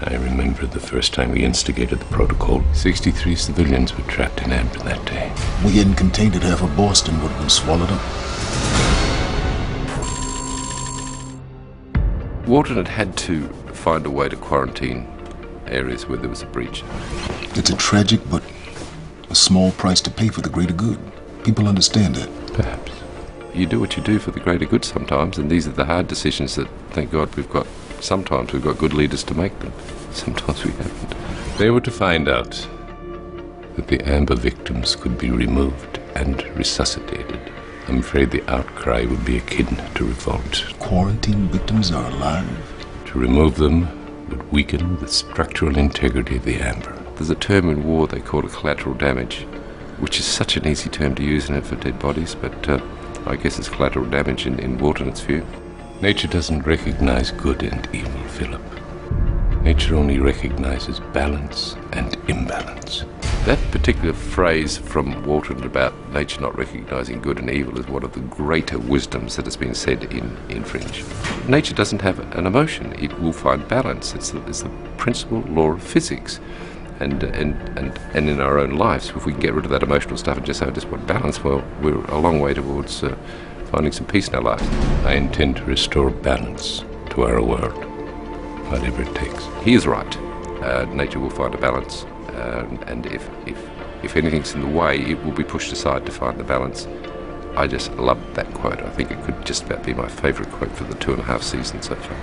I remember the first time we instigated the protocol. 63 civilians were trapped in Amber that day. We hadn't contained it, half of Boston would have been swallowed up. Walton had to find a way to quarantine areas where there was a breach. It's a tragic but a small price to pay for the greater good. People understand that. Perhaps. You do what you do for the greater good sometimes, and these are the hard decisions that, thank God, sometimes we've got good leaders to make them. Sometimes we haven't. They were to find out that the Amber victims could be removed and resuscitated. I'm afraid the outcry would be akin to revolt. Quarantine victims are alive. To remove them would weaken the structural integrity of the Amber. There's a term in war they call it collateral damage, which is such an easy term to use in it for dead bodies, but I guess it's collateral damage in Walton's view. Nature doesn't recognize good and evil, Philip. Nature only recognizes balance and imbalance. That particular phrase from Walton about nature not recognizing good and evil is one of the greater wisdoms that has been said in Fringe. Nature doesn't have an emotion. It will find balance. It's the principal law of physics. And in our own lives, if we can get rid of that emotional stuff and just have just want balance, well, we're a long way towards finding some peace in our lives. I intend to restore balance to our world, whatever it takes. He is right. Nature will find a balance, and if anything's in the way, it will be pushed aside to find the balance. I just love that quote. I think it could just about be my favourite quote for the 2.5 seasons so far.